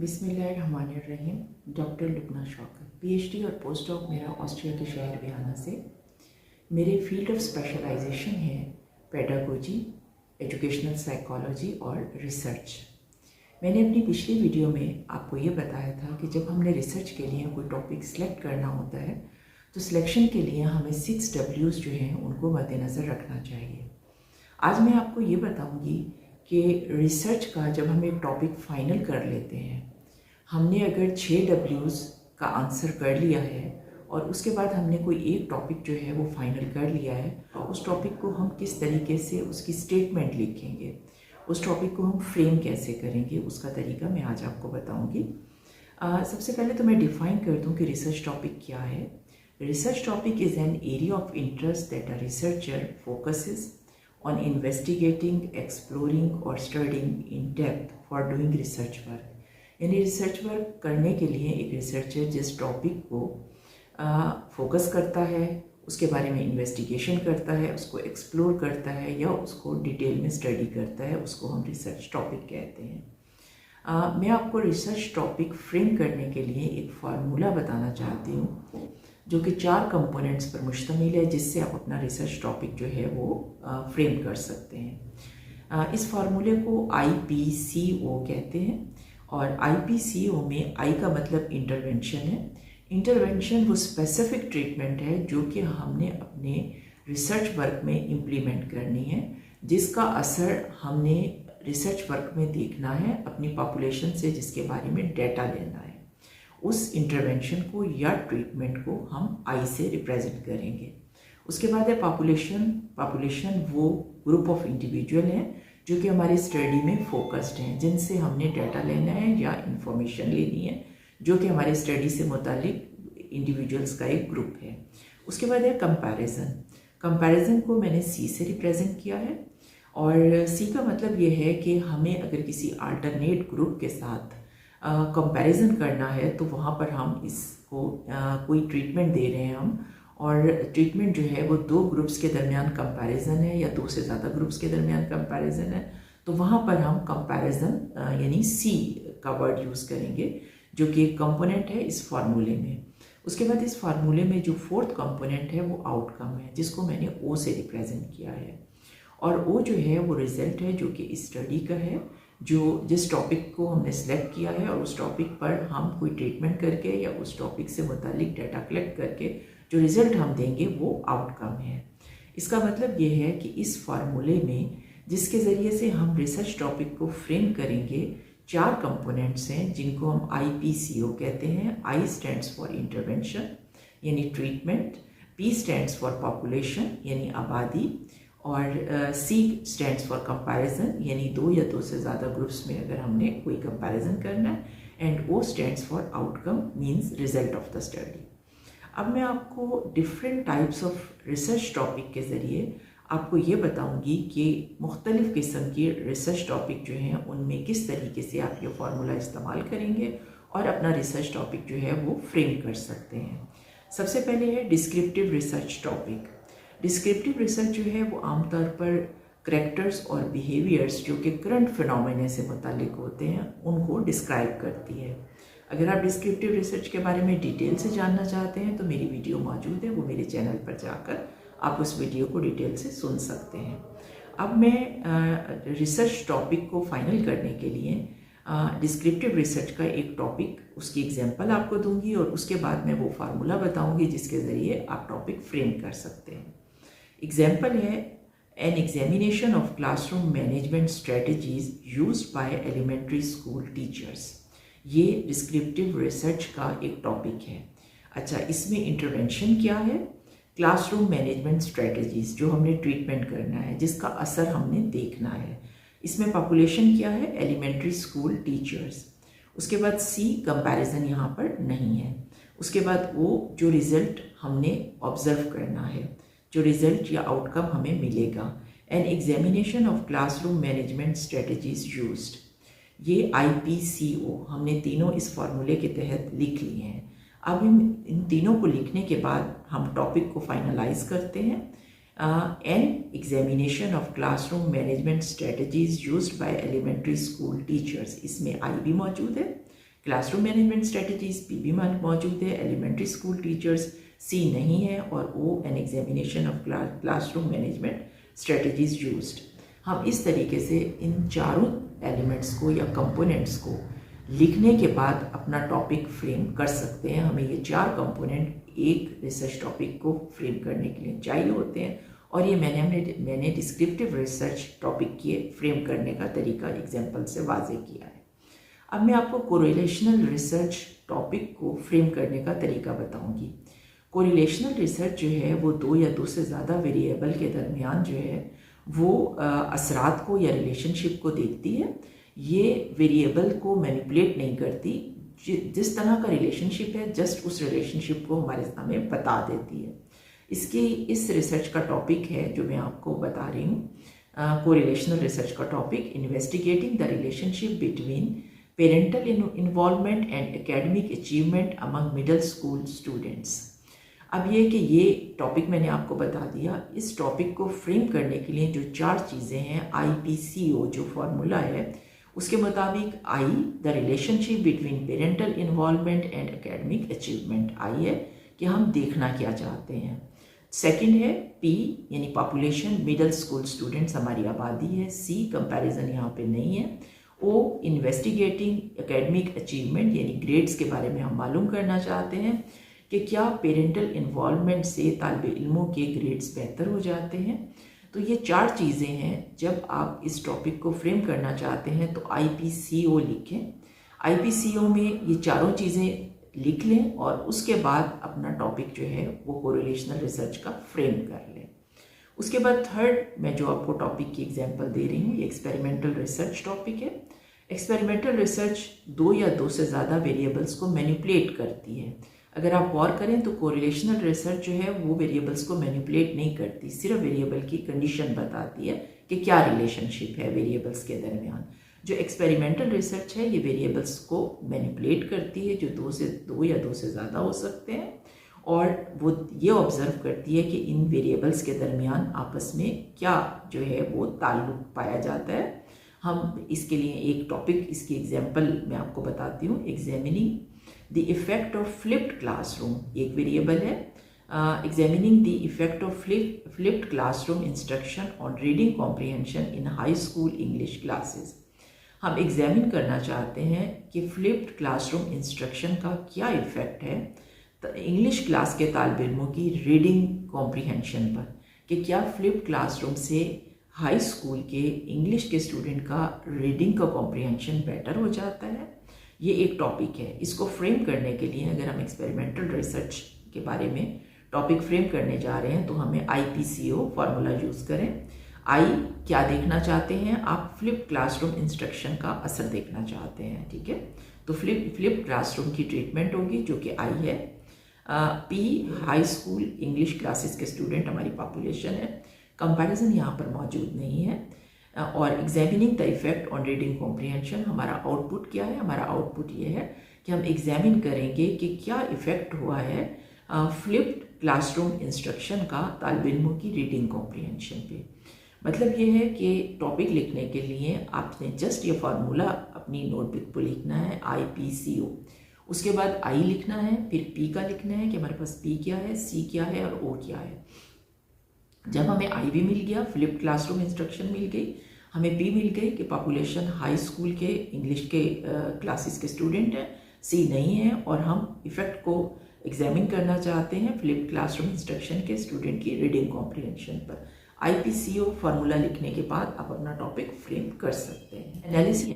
बिस्मिल्लाहिर्रहमानिर्रहीम। Doctor Lubna Shaukat, PhD और post doc मेरा ऑस्ट्रिया के शहर वियना से। मेरे फील्ड ऑफ स्पेशलाइजेशन है पेडागोजी, एजुकेशनल साइकोलॉजी और रिसर्च। मैंने अपनी पिछली वीडियो में आपको ये बताया था कि जब हमने रिसर्च के लिए कोई टॉपिक सिलेक्ट करना होता है तो सिलेक्शन के लिए हमें 6 W's जो हैं उनको मद्देनज़र रखना चाहिए। आज मैं आपको ये बताऊंगी कि रिसर्च का जब हम एक टॉपिक फाइनल कर लेते हैं, हमने अगर 6 W's का आंसर कर लिया है और उसके बाद हमने कोई एक टॉपिक जो है वो फाइनल कर लिया है, उस टॉपिक को हम किस तरीके से उसकी स्टेटमेंट लिखेंगे, उस टॉपिक को हम फ्रेम कैसे करेंगे, उसका तरीका मैं आज आपको बताऊंगी। सबसे पहले तो मैं डिफ़ाइन कर दूं कि रिसर्च टॉपिक क्या है। Research topic is an area of interest that a researcher focuses on investigating, exploring or studying in depth for doing research work। यानी रिसर्च वर्क करने के लिए एक रिसर्चर जिस टॉपिक को फोकस करता है, उसके बारे में इन्वेस्टिगेशन करता है, उसको एक्सप्लोर करता है या उसको डिटेल में स्टडी करता है, उसको हम रिसर्च टॉपिक कहते हैं। मैं आपको रिसर्च टॉपिक फ्रेम करने के लिए एक फार्मूला बताना चाहती हूँ जो कि 4 कंपोनेंट्स पर मुश्तमिल है, जिससे आप अपना रिसर्च टॉपिक जो है वो फ्रेम कर सकते हैं। इस फार्मूले को IPCO कहते हैं और IPCO में I का मतलब इंटरवेंशन है। इंटरवेंशन वो स्पेसिफिक ट्रीटमेंट है जो कि हमने अपने रिसर्च वर्क में इम्प्लीमेंट करनी है, जिसका असर हमने रिसर्च वर्क में देखना है, अपनी पॉपुलेशन से जिसके बारे में डेटा लेना है। उस इंटरवेंशन को या ट्रीटमेंट को हम आई से रिप्रेजेंट करेंगे। उसके बाद है पॉपुलेशन वो ग्रुप ऑफ इंडिविजुअल हैं जो कि हमारी स्टडी में फोकस्ड हैं, जिनसे हमने डाटा लेना है या इंफॉर्मेशन लेनी है, जो कि हमारी स्टडी से मुतालिक इंडिविजुअल्स का एक ग्रुप है। उसके बाद है कंपैरिजन को मैंने C से रिप्रेजेंट किया है और C का मतलब ये है कि हमें अगर किसी अल्टरनेट ग्रुप के साथ कंपैरिजन करना है तो वहाँ पर हम इसको कोई ट्रीटमेंट दे रहे हैं हम, और ट्रीटमेंट जो है वो 2 ग्रुप्स के दरमियान कंपैरिजन है या 2 से ज़्यादा ग्रुप्स के दरमियान कंपैरिजन है, तो वहाँ पर हम कंपैरिजन यानी C का वर्ड यूज़ करेंगे जो कि एक कंपोनेंट है इस फार्मूले में। उसके बाद इस फार्मूले में जो 4th कंपोनेंट है वो आउटकम है, जिसको मैंने O से रिप्रेजेंट किया है, और O जो है वो रिजल्ट है जो कि इस स्टडी का है, जो जिस टॉपिक को हमने सेलेक्ट किया है और उस टॉपिक पर हम कोई ट्रीटमेंट करके या उस टॉपिक से मुतालिक डाटा कलेक्ट करके जो रिज़ल्ट हम देंगे वो आउटकम है। इसका मतलब ये है कि इस फार्मूले में जिसके ज़रिए से हम रिसर्च टॉपिक को फ्रेम करेंगे, 4 कंपोनेंट्स हैं जिनको हम IPCO कहते हैं। I स्टैंड्स फॉर इंटरवेंशन यानी treatment, P stands for population यानी आबादी, और C स्टैंड्स फॉर कंपैरिजन यानी 2 या 2 से ज़्यादा ग्रुप्स में अगर हमने कोई कंपैरिजन करना है, and O stands for outcome means result of the study. अब मैं आपको different types of research topic के ज़रिए आपको ये बताऊंगी कि मुख्तलिफ़ किस्म की रिसर्च टॉपिक जो हैं उनमें किस तरीके से आप ये फार्मूला इस्तेमाल करेंगे और अपना रिसर्च टॉपिक जो है वो फ्रेम कर सकते हैं। सबसे पहले है descriptive research topic. Descriptive research जो है वो आमतौर पर करैक्टर्स और बिहेवियर्स जो कि करंट फिनोमेना से मुतालिक होते हैं उनको डिस्क्राइब करती है। अगर आप डिस्क्रिप्टिव रिसर्च के बारे में डिटेल से जानना चाहते हैं तो मेरी वीडियो मौजूद है, वो मेरे चैनल पर जाकर आप उस वीडियो को डिटेल से सुन सकते हैं। अब मैं रिसर्च टॉपिक को फाइनल करने के लिए डिस्क्रिप्टिव रिसर्च का एक टॉपिक, उसकी एग्जांपल आपको दूंगी और उसके बाद मैं वो फार्मूला बताऊंगी जिसके ज़रिए आप टॉपिक फ्रेम कर सकते हैं। एग्जाम्पल है an examination of classroom management strategies used by elementary school teachers. ये डिस्क्रिप्टिव रिसर्च का एक टॉपिक है। अच्छा, इसमें इंटरवेंशन क्या है? क्लासरूम मैनेजमेंट स्ट्रेटजीज, जो हमने ट्रीटमेंट करना है, जिसका असर हमने देखना है। इसमें पॉपुलेशन क्या है? Elementary school teachers. उसके बाद C कंपैरिजन यहाँ पर नहीं है। उसके बाद O जो रिज़ल्ट हमने ऑब्जर्व करना है, जो रिज़ल्ट या आउटकम हमें मिलेगा, N examination of classroom management strategies used. ये IPCO हमने तीनों इस फार्मूले के तहत लिख लिए हैं। अब इन तीनों को लिखने के बाद हम टॉपिक को फाइनलाइज करते हैं। An examination of classroom management strategies used by elementary school teachers, इसमें I भी मौजूद है। क्लासरूम मैनेजमेंट स्ट्रेटजीज पीबी में मौजूद है। एलिमेंट्री स्कूल टीचर्स सी नहीं है और oh an examination of classroom management strategies used. हम इस तरीके से इन चारों एलिमेंट्स को या कंपोनेंट्स को लिखने के बाद अपना टॉपिक फ्रेम कर सकते हैं। हमें ये 4 कंपोनेंट एक रिसर्च टॉपिक को फ्रेम करने के लिए चाहिए होते हैं और ये मैंने डिस्क्रिप्टिव रिसर्च टॉपिक के फ्रेम करने का तरीका एग्जाम्पल से वाजे किया है। अब मैं आपको कोरिलेशनल रिसर्च टॉपिक को फ्रेम करने का तरीका बताऊंगी। कोरिलेशनल रिसर्च जो है वो 2 या 2 से ज़्यादा वेरिएबल के दरमियान जो है वो असरात को या रिलेशनशिप को देखती है। ये वेरिएबल को मैनिपुलेट नहीं करती, जिस तरह का रिलेशनशिप है जस्ट उस रिलेशनशिप को हमें बता देती है। इस रिसर्च का टॉपिक है जो मैं आपको बता रही हूँ, कोरिलेशनल रिसर्च का topic investigating the relationship between parental involvement and academic achievement among middle school students. अब ये कि ये टॉपिक मैंने आपको बता दिया। इस टॉपिक को फ्रेम करने के लिए जो 4 चीज़ें हैं, IPCO जो फॉर्मूला है उसके मुताबिक I the relationship between parental involvement and academic achievement, I है कि हम देखना क्या चाहते हैं। सेकंड है P यानी पॉपुलेशन, मिडिल स्कूल स्टूडेंट्स हमारी आबादी है। C कंपैरिजन यहाँ पे नहीं है। O इन्वेस्टिगेटिंग एकेडमिक अचीवमेंट यानी ग्रेड्स के बारे में हम मालूम करना चाहते हैं कि क्या पेरेंटल इन्वॉल्वमेंट से तालिब इल्मों के ग्रेड्स बेहतर हो जाते हैं। तो ये 4 चीज़ें हैं। जब आप इस टॉपिक को फ्रेम करना चाहते हैं तो IPCO लिखें। IPCO में ये चारों चीज़ें लिख लें और उसके बाद अपना टॉपिक जो है वो कोरिलेशनल रिसर्च का फ्रेम कर लें। उसके बाद थर्ड मैं जो आपको टॉपिक की एग्जांपल दे रही हूँ ये एक्सपेरिमेंटल रिसर्च टॉपिक है। एक्सपेरिमेंटल रिसर्च 2 या 2 से ज़्यादा वेरिएबल्स को मैनिपुलेट करती है। अगर आप गौर करें तो कोरिलेशनल रिसर्च जो है वो वेरिएबल्स को मैनिपुलेट नहीं करती, सिर्फ वेरिएबल की कंडीशन बताती है कि क्या रिलेशनशिप है वेरिएबल्स के दरमियान। जो एक्सपेरिमेंटल रिसर्च है ये वेरिएबल्स को मैनिपुलेट करती है, जो 2 या 2 से ज़्यादा हो सकते हैं, और वो ये ऑब्ज़र्व करती है कि इन वेरिएबल्स के दरमियान आपस में क्या जो है वो ताल्लुक़ पाया जाता है। हम इसके लिए एक टॉपिक, इसकी एग्जाम्पल मैं आपको बताती हूँ। Examining the effect of flipped classroom एक वेरिएबल है। Examining the effect of flipped classroom instruction on reading comprehension in high school English classes. हम एग्जामिन करना चाहते हैं कि फ्लिप्ड क्लासरूम इंस्ट्रक्शन का क्या इफ़ेक्ट है इंग्लिश क्लास के तालिब इल्मों की रीडिंग कॉम्प्रिहेंशन पर, कि क्या फ्लिप्ड क्लासरूम से हाई स्कूल के इंग्लिश के स्टूडेंट का रीडिंग का कॉम्प्रिहेंशन बेटर हो जाता है। ये एक टॉपिक है। इसको फ्रेम करने के लिए अगर हम एक्सपेरिमेंटल रिसर्च के बारे में टॉपिक फ्रेम करने जा रहे हैं तो हमें IPCO फार्मूला यूज़ करें। आई क्या देखना चाहते हैं आप? फ्लिप क्लासरूम इंस्ट्रक्शन का असर देखना चाहते हैं, ठीक है। तो फ्लिप क्लासरूम की ट्रीटमेंट होगी जो कि आई है। P high school English classes के स्टूडेंट हमारी पॉपुलेशन है। कंपैरिजन यहाँ पर मौजूद नहीं है। और examining the effect on reading comprehension हमारा आउटपुट क्या है? हमारा आउटपुट ये है कि हम एग्जामिन करेंगे कि क्या इफ़ेक्ट हुआ है फ्लिप्ड क्लासरूम इंस्ट्रक्शन का तालिब इल्मों की रीडिंग कॉम्प्रिहेंशन पे। मतलब ये है कि टॉपिक लिखने के लिए आपने जस्ट ये फार्मूला अपनी नोटबुक पर लिखना है, IPCO। उसके बाद आई लिखना है, फिर P का लिखना है कि हमारे पास P क्या है, C क्या है और O क्या है। जब हमें आई भी मिल गया, फ्लिप क्लासरूम इंस्ट्रक्शन मिल गई, हमें P मिल गई कि पॉपुलेशन हाई स्कूल के इंग्लिश के क्लासेस के स्टूडेंट हैं, C नहीं है, और हम इफ़ेक्ट को एग्जामिन करना चाहते हैं फ्लिप क्लासरूम इंस्ट्रक्शन के स्टूडेंट की रीडिंग कॉम्प्रिहेंशन पर। IPCO फार्मूला लिखने के बाद आप अपना टॉपिक फ्रेम कर सकते हैं। एनालिसिस